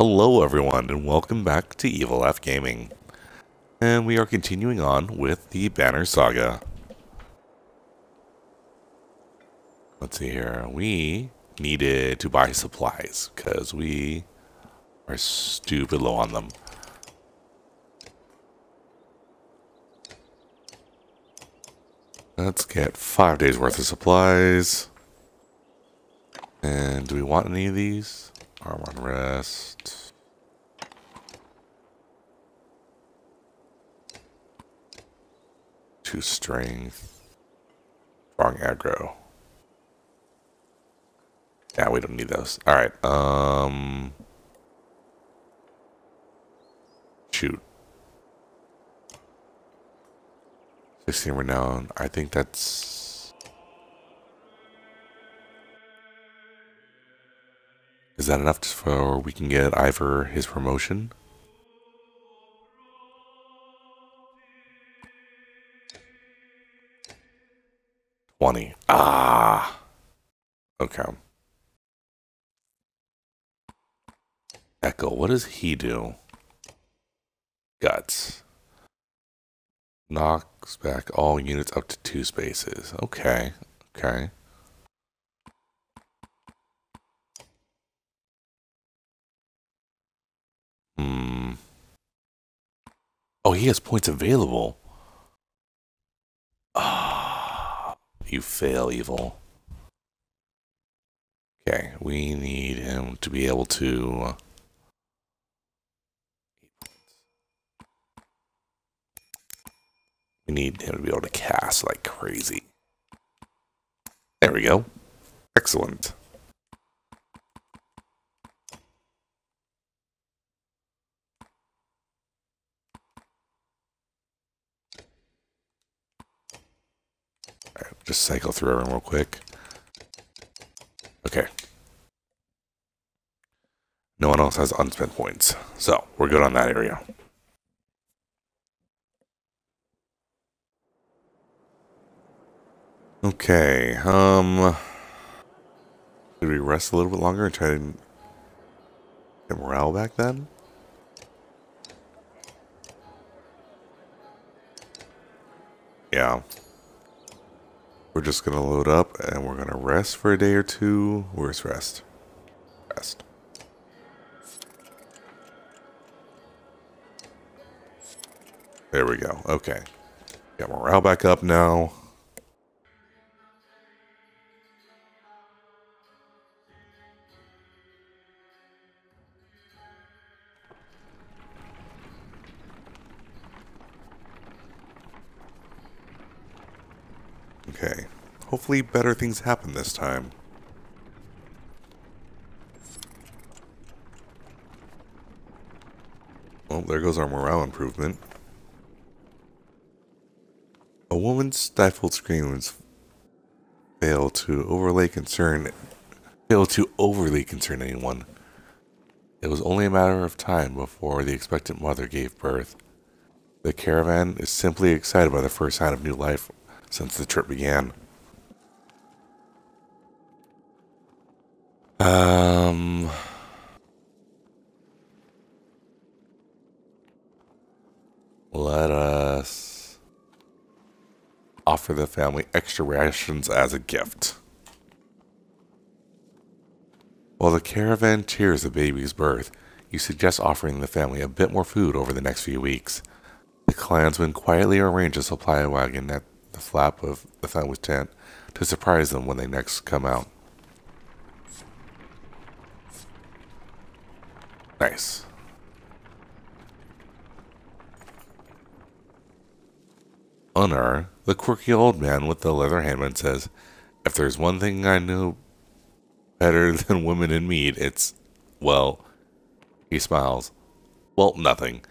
Hello everyone and welcome back to Evil F Gaming. And we are continuing on with the Banner Saga. Let's see here. We needed to buy supplies because we are stupid low on them. Let's get 5 days worth of supplies. And do we want any of these? Arm on rest. Two strength. Strong aggro. Yeah, we don't need those. Alright, shoot. 16 renown. I think that's... Is that enough for we can get Ivor his promotion? $20. Ah! Okay. Echo, what does he do? Guts. Knocks back all units up to 2 spaces. Okay. Okay. Oh, he has points available. Ah, you fail, Evil. Okay, we need him to be able to... We need him to be able to cast like crazy. There we go. Excellent. Alright, just cycle through everyone real quick. Okay. No one else has unspent points, so we're good on that area. Okay, should we rest a little bit longer and try to get morale back then? Yeah. We're just gonna load up and we're gonna rest for a day or two. Where's rest? Rest. There we go. Okay. Got morale back up now. Okay. Hopefully better things happen this time. Well, there goes our morale improvement. A woman's stifled screams fail to overly concern anyone. It was only a matter of time before the expectant mother gave birth. The caravan is simply excited by the first sign of new life since the trip began. Let us offer the family extra rations as a gift. While the caravan cheers the baby's birth, you suggest offering the family a bit more food over the next few weeks. The clansmen quietly arrange a supply wagon at the flap of the family's tent to surprise them when they next come out. Nice. Unar, the quirky old man with the leather handman, says, "If there's one thing I know better than women in mead, it's, well," he smiles. "Well, nothing.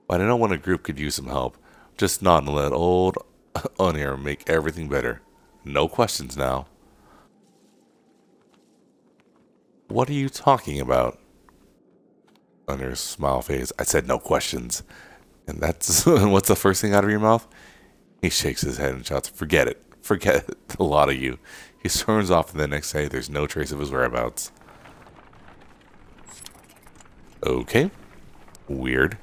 But I know when a group could use some help. Just nod and let old Unar make everything better. No questions now." "What are you talking about?" Unar's smile fades. "I said no questions. And that's what's the first thing out of your mouth?" He shakes his head and shouts, "Forget it. Forget it, the lot of you." He storms off, and the next day there's no trace of his whereabouts. Okay. Weird.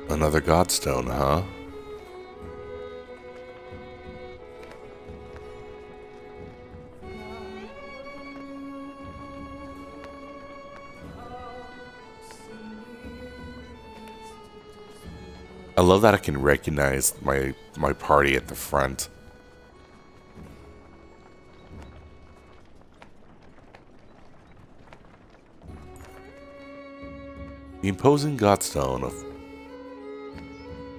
Another godstone, huh? I love that I can recognize my party at the front. The imposing godstone of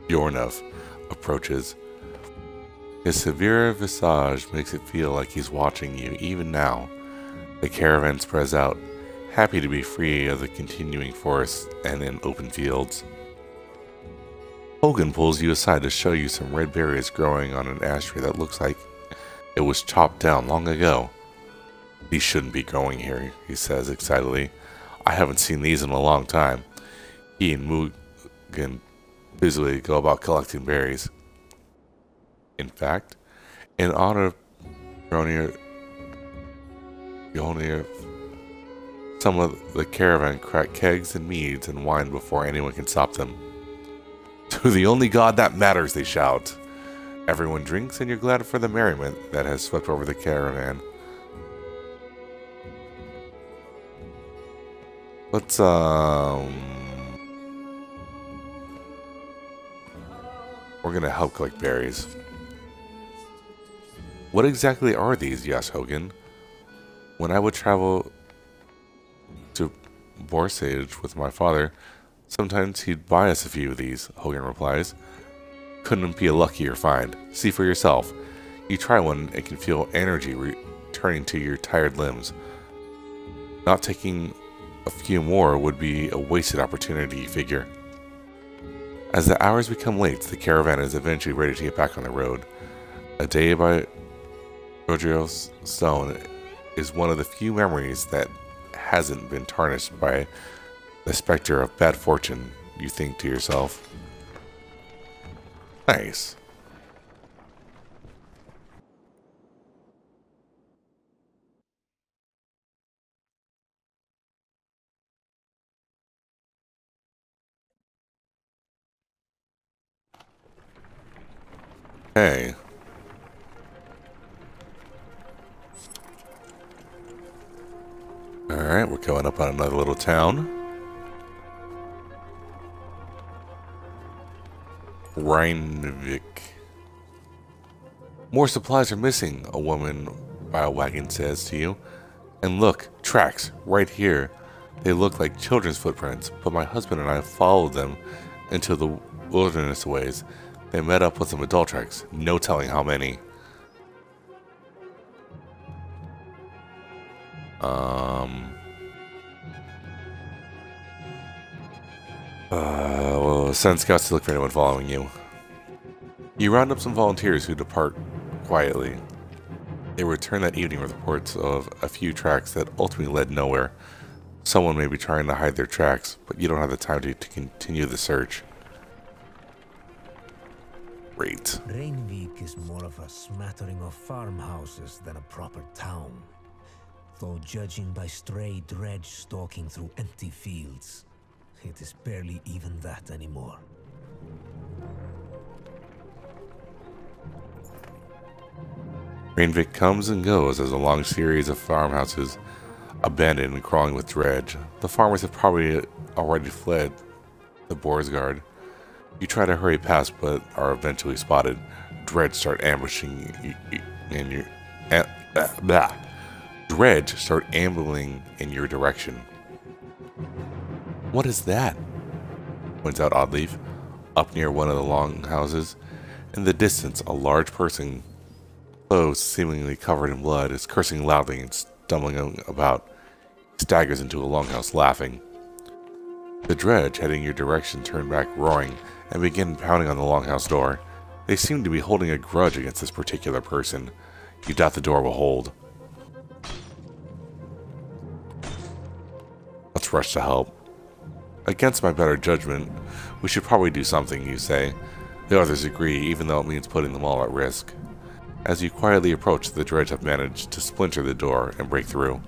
Bjornov approaches. His severe visage makes it feel like he's watching you, even now. The caravan spreads out, happy to be free of the continuing forests and in open fields. Hogan pulls you aside to show you some red berries growing on an ash tree that looks like it was chopped down long ago. These shouldn't be growing here, he says excitedly. I haven't seen these in a long time. He and Mugen busily go about collecting berries. In fact, in honor of Mjolnir, some of the caravan crack kegs and meads and wine before anyone can stop them. To the only god that matters, they shout. Everyone drinks and you're glad for the merriment that has swept over the caravan. Let's, we're gonna help collect berries. What exactly are these? You ask Hogan. When I would travel to Borsage with my father, sometimes he'd buy us a few of these, Hogan replies. Couldn't be a luckier find. See for yourself. You try one and can feel energy returning to your tired limbs. Not taking a few more would be a wasted opportunity, you figure. As the hours become late, the caravan is eventually ready to get back on the road. A day by Rodrio's stone is one of the few memories that hasn't been tarnished by the specter of bad fortune, you think to yourself. Nice. Hey. Alright, we're going up on another little town. Rheinvik. More supplies are missing, a woman by a wagon says to you. And look, tracks, right here. They look like children's footprints, but my husband and I followed them into the wilderness ways. They met up with some adult tracks, no telling how many. Well, send scouts to look for anyone following you. You round up some volunteers who depart quietly. They return that evening with reports of a few tracks that ultimately led nowhere. Someone may be trying to hide their tracks, but you don't have the time to continue the search. Great. Reinvik is more of a smattering of farmhouses than a proper town. Though judging by stray dredge stalking through empty fields, it is barely even that anymore. Reinvik comes and goes as a long series of farmhouses abandoned and crawling with dredge. The farmers have probably already fled the Borsgard. You try to hurry past, but are eventually spotted. Dredge start ambushing in your... Dredge start ambling in your direction. What is that? Points out Oddleaf. Up near one of the longhouses. In the distance, a large person, clothes seemingly covered in blood, is cursing loudly and stumbling about. He staggers into a longhouse, laughing. The dredge, heading your direction, turn back roaring and begin pounding on the longhouse door. They seem to be holding a grudge against this particular person. You doubt the door will hold. Let's rush to help. Against my better judgment, we should probably do something, you say. The others agree, even though it means putting them all at risk. As you quietly approach, the dredge have managed to splinter the door and break through.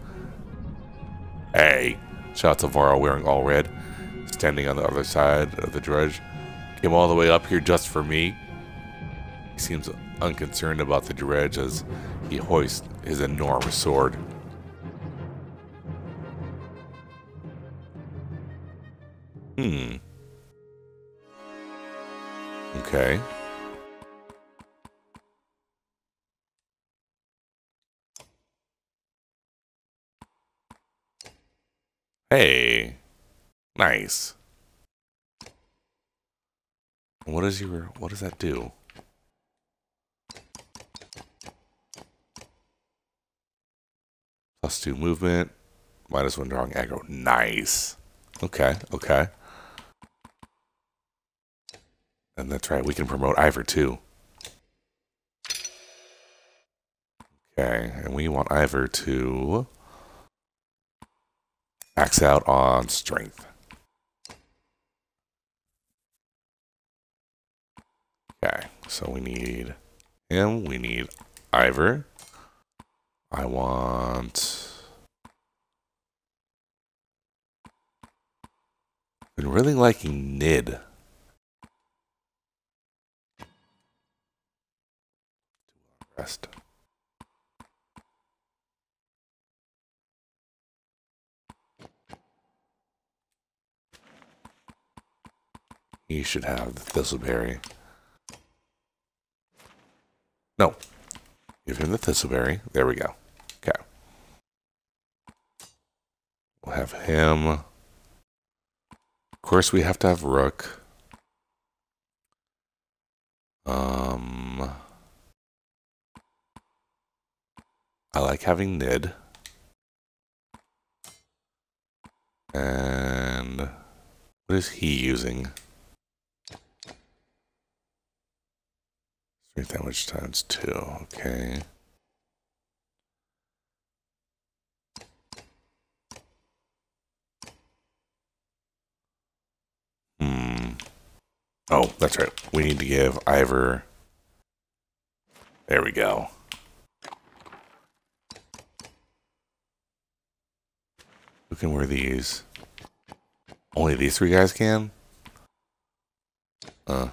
Hey, shouts Alvaro wearing all red, standing on the other side of the dredge. Came all the way up here just for me? He seems unconcerned about the dredge as he hoists his enormous sword. Okay. Hey. Nice. What does that do? +2 movement. -1 drawing aggro. Nice. Okay, okay. And that's right, we can promote Ivor too. Okay, and we want Ivor to max out on strength. Okay, so we need him, we need Ivor. I want... Been really liking Nid. Rest. He should have the Thistleberry. No. Give him the Thistleberry. There we go. Okay. We'll have him. Of course, we have to have Rook. I like having Nid. And what is he using? Strength damage times 2. Okay. Oh, that's right. We need to give Ivor. There we go. Who can wear these? Only these 3 guys can? Hmm.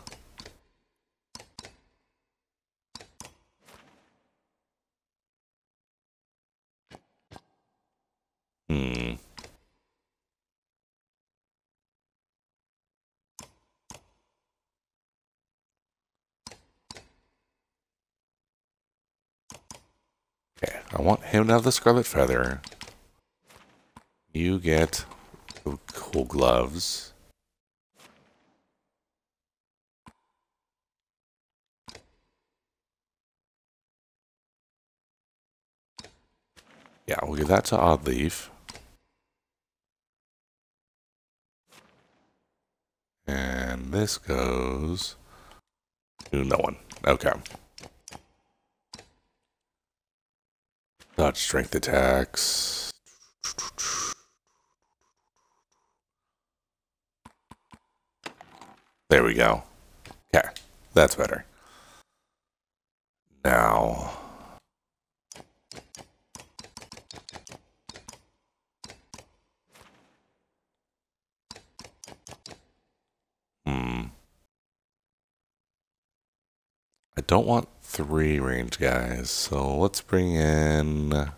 Okay, I want him to have the Scarlet Feather. You get the cool gloves. Yeah, we'll give that to Oddleaf. And this goes to no one. Okay. Dodge strength attacks. There we go. Okay, that's better. Now... I don't want 3 range guys, so let's bring in...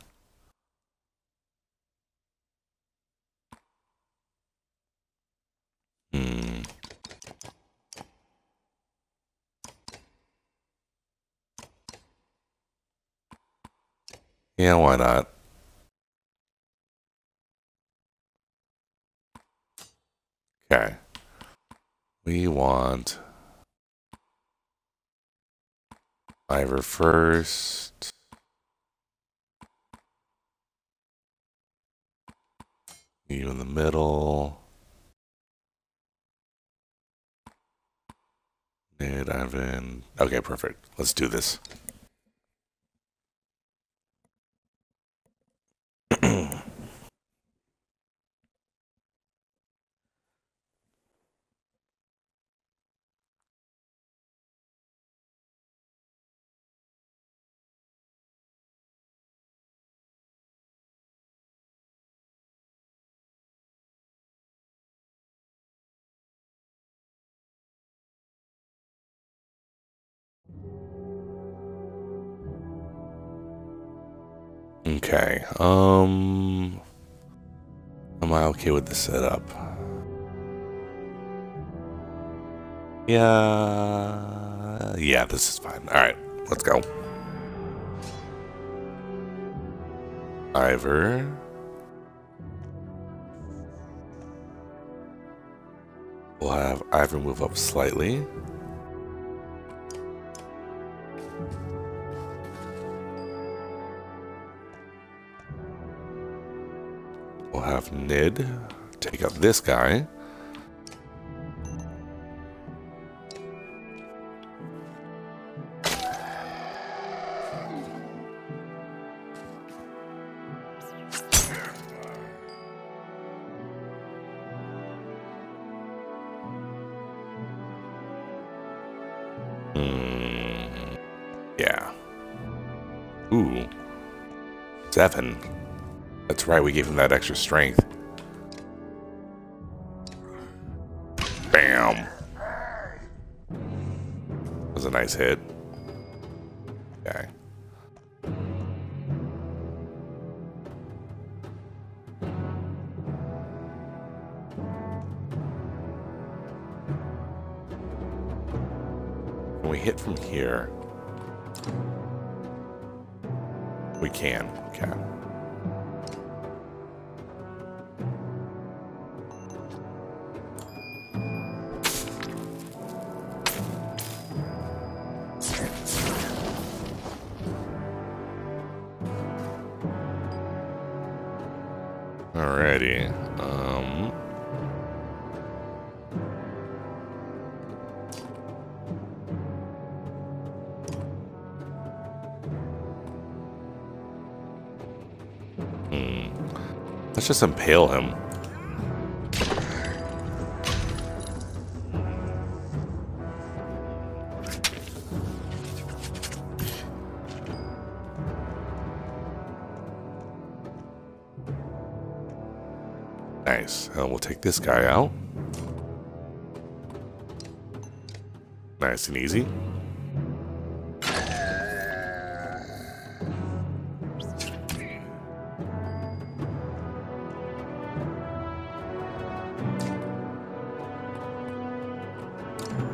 Yeah, why not? Okay. We want Ivor first. You in the middle. Nid, Ivan. Okay, perfect. Let's do this. Okay. Am I okay with the setup? Yeah. Yeah, this is fine. Alright, let's go. Ivor. We'll have Ivor move up slightly. We'll have Nid take out this guy. Yeah. Ooh. 7. That's right, we gave him that extra strength. Bam. That was a nice hit. Okay. Can we hit from here? We can. Okay. Alrighty. Let's just impale him. Nice. We'll take this guy out. Nice and easy.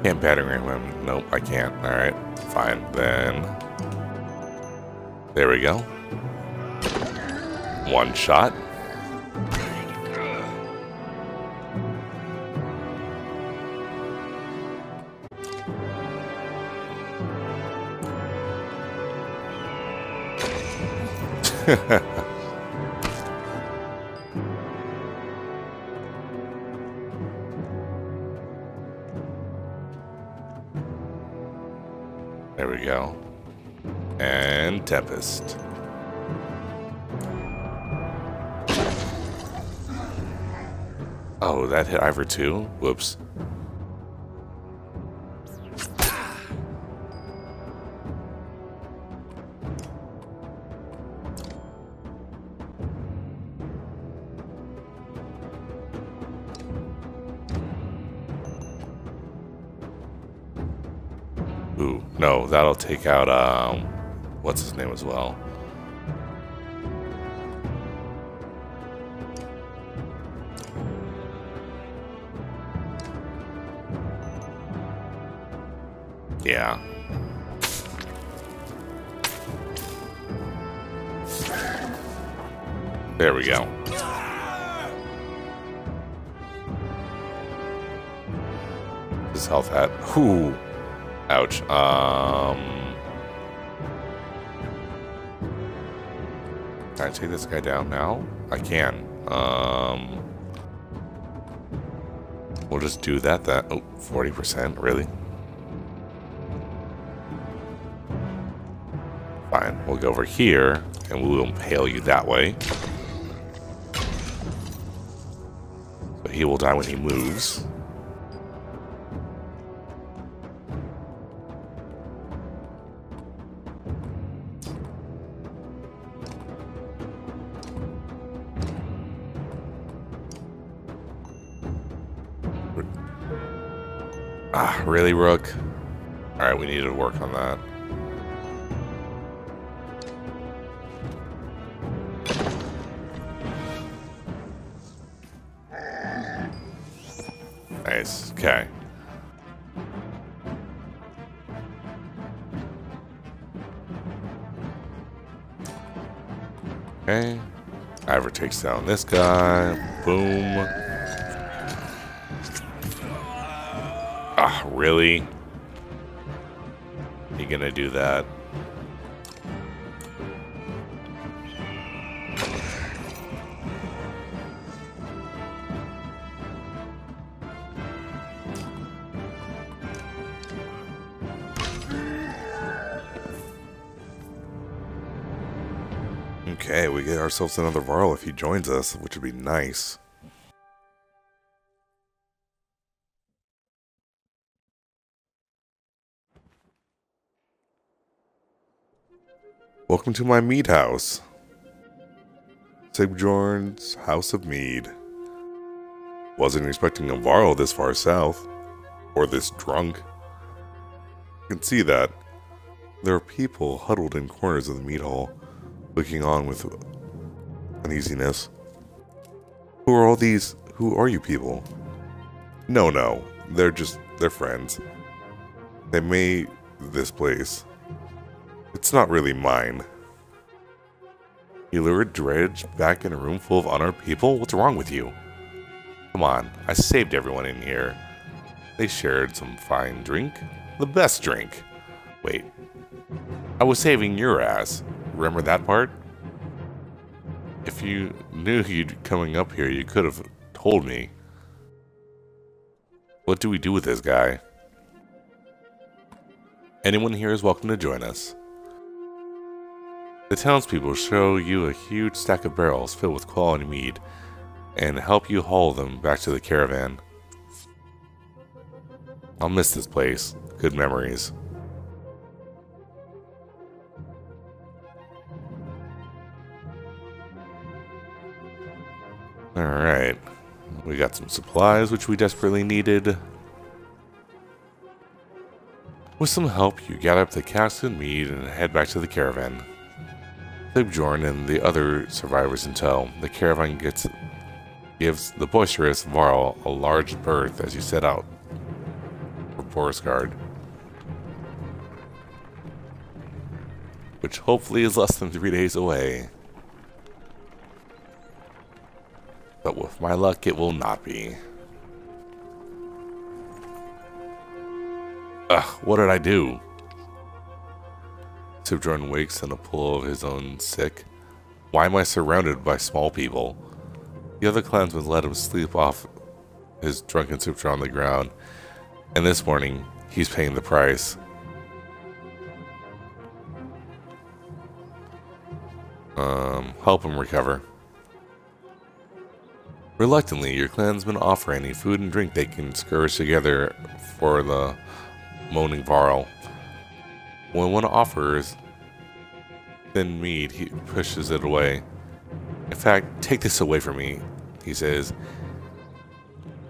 Can't battering ram him. Nope, I can't. Alright, fine. Then... there we go. One shot. There we go. And Tempest. Oh, that hit Ivor too? Whoops. Ooh, no, that'll take out, what's his name as well? Yeah. There we go. His health at, whoo. Ouch. Can I take this guy down now? I can. We'll just do that. Oh, 40%, really? Fine. We'll go over here, and we'll impale you that way. So he will die when he moves. Ah, really, Rook? Alright, we need to work on that. Nice. Okay. Okay. Ivor takes down this guy. Boom. Ah, really? You gonna do that? Okay, we get ourselves another Varl if he joins us, which would be nice. Welcome to my mead house. Sigbjorn's House of Mead. Wasn't expecting a Varl this far south. Or this drunk. You can see that. There are people huddled in corners of the mead hall, looking on with uneasiness. Who are all these? Who are you people? No, they're friends. They made this place. It's not really mine. You lured Dredge back in a room full of unarmed people? What's wrong with you? Come on, I saved everyone in here. They shared some fine drink. The best drink. Wait, I was saving your ass. Remember that part? If you knew you'd coming up here, you could have told me. What do we do with this guy? Anyone here is welcome to join us. The townspeople show you a huge stack of barrels filled with quality mead and help you haul them back to the caravan. I'll miss this place. Good memories. Alright. We got some supplies which we desperately needed. With some help, you gather up the cask and mead and head back to the caravan. Sigbjorn and the other survivors in tow. The caravan gives the boisterous Varl a large berth as you set out for Borisgard, which hopefully is less than 3 days away. But with my luck, it will not be. Ugh, what did I do? Sigbjorn wakes in a pool of his own sick. Why am I surrounded by small people? The other clansmen let him sleep off his drunken Sigbjorn on the ground, and this morning, he's paying the price. Help him recover. Reluctantly, your clansmen offer any food and drink they can scurry together for the moaning Varl. When one offers thin mead, he pushes it away. In fact, take this away from me, he says,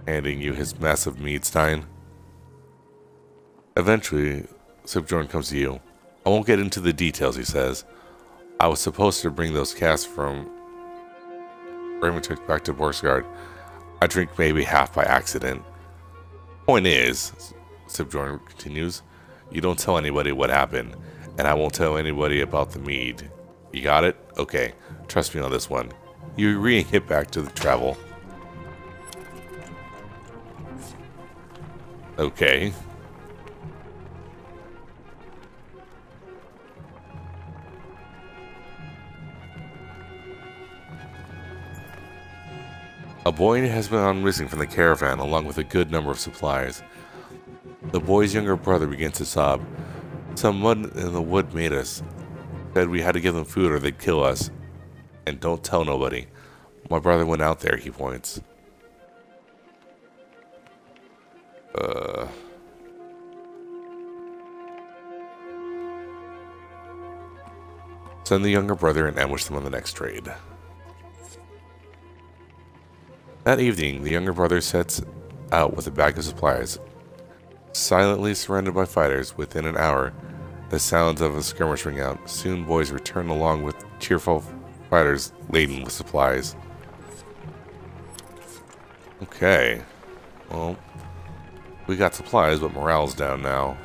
handing you his massive mead stein. Eventually, Sigbjorn comes to you. I won't get into the details, he says. I was supposed to bring those casks from Raymond back to Borisgard. I drink maybe half by accident. Point is, Sigbjorn continues, you don't tell anybody what happened, and I won't tell anybody about the mead. You got it? Okay, trust me on this one. You agree and get back to the travel. Okay. A boy has been gone missing from the caravan along with a good number of supplies. The boy's younger brother begins to sob. Some mud in the wood made us. Said we had to give them food or they'd kill us. And don't tell nobody. My brother went out there, he points. Send the younger brother and ambush them on the next trade. That evening, the younger brother sets out with a bag of supplies. Silently surrounded by fighters, within an hour, the sounds of a skirmish ring out. Soon boys return along with cheerful fighters laden with supplies. Okay. Well, We got supplies, but morale's down now.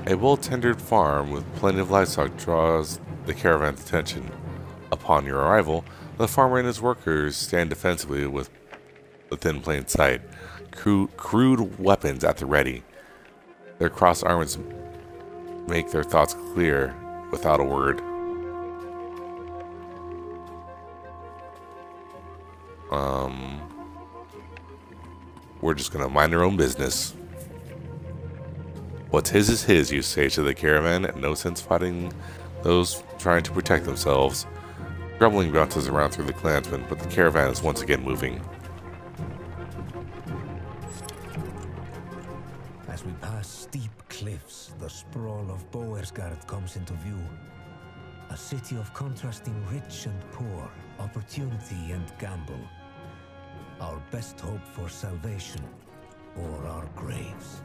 A well-tended farm with plenty of livestock draws the caravan's attention. Upon your arrival, the farmer and his workers stand defensively within plain sight, crude weapons at the ready. Their crossed arms make their thoughts clear without a word. We're just gonna mind our own business. What's his is his, you say to the caravan. No sense fighting those trying to protect themselves. Grumbling bounces around through the clansmen, but the caravan is once again moving. As we pass steep cliffs, the sprawl of Boersgard comes into view. A city of contrasting rich and poor, opportunity and gamble. Our best hope for salvation, or our graves.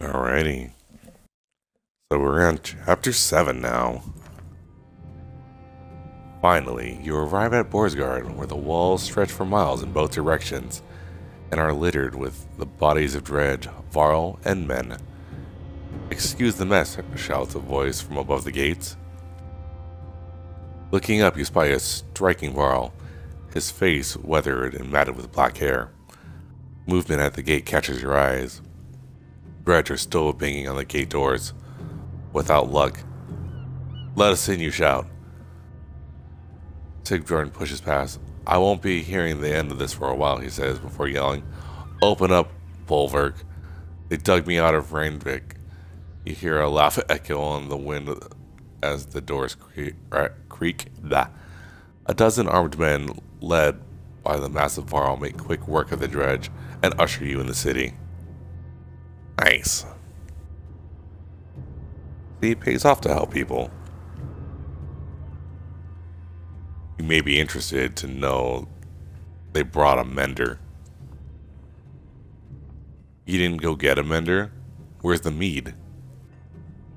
Alrighty. So we're on chapter 7 now. Finally, you arrive at Boersgard, where the walls stretch for miles in both directions, and are littered with the bodies of Dredge, Varl, and men. Excuse the mess, shouts a voice from above the gates. Looking up, you spy a striking Varl, his face weathered and matted with black hair. Movement at the gate catches your eyes. Dredge are still banging on the gate doors. Without luck. Let us in, you shout. Sigbjorn pushes past. I won't be hearing the end of this for a while, he says, before yelling, Open up, Bolverk. They dug me out of Reinvik. You hear a laugh echo on the wind as the doors creak. Blah. A dozen armed men, led by the massive Varl, make quick work of the dredge and usher you in the city. Nice. See, it pays off to help people. You may be interested to know they brought a mender. You didn't go get a mender? Where's the mead?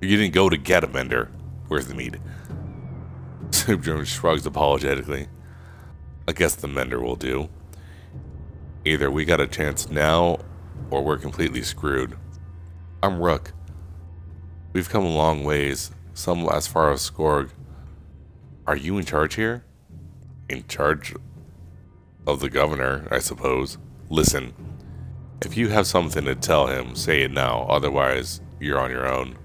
You didn't go to get a mender. Where's the mead? Sigbjorn shrugs apologetically. I guess the mender will do. Either we got a chance now, or we're completely screwed. I'm Rook. We've come a long ways, some as far as Skorg. Are you in charge here? In charge of the governor, I suppose. Listen, if you have something to tell him, say it now, otherwise you're on your own.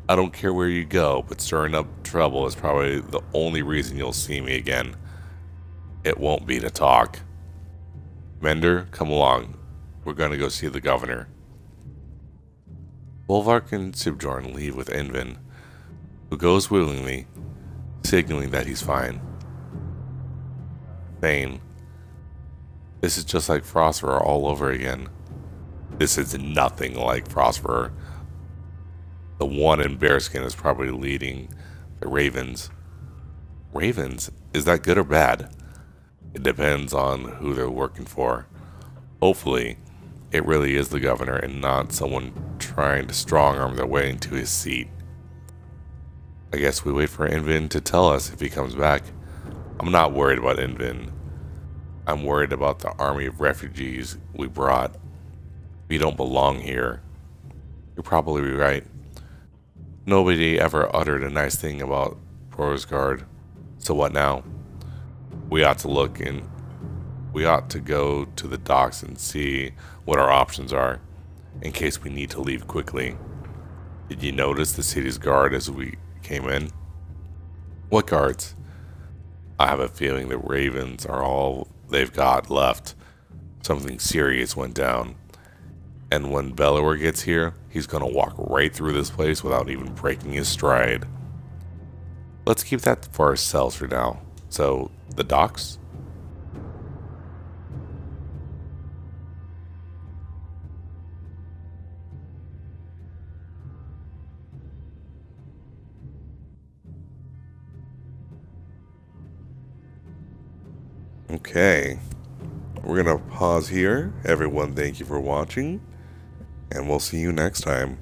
I don't care where you go, but stirring up trouble is probably the only reason you'll see me again. It won't be to talk. Mender, come along. We're gonna go see the governor. Bolvark and Sigbjorn leave with Envin, who goes willingly, signaling that he's fine. Thane. This is just like Frostfur all over again. This is nothing like Frostfur. The one in Bearskin is probably leading the Ravens. Ravens? Is that good or bad? It depends on who they're working for. Hopefully, it really is the governor and not someone trying to strong-arm their way into his seat. I guess we wait for Envin to tell us if he comes back. I'm not worried about Envin. I'm worried about the army of refugees we brought. We don't belong here. You're probably right. Nobody ever uttered a nice thing about Boersgard. So what now? We ought to go to the docks and see what our options are, in case we need to leave quickly. Did you notice the city's guard as we came in? What guards? I have a feeling the Ravens are all they've got left. Something serious went down. And when Bellower gets here, he's gonna walk right through this place without even breaking his stride. Let's keep that for ourselves for now. So, the docks? Okay. We're gonna pause here. Everyone, thank you for watching. And we'll see you next time.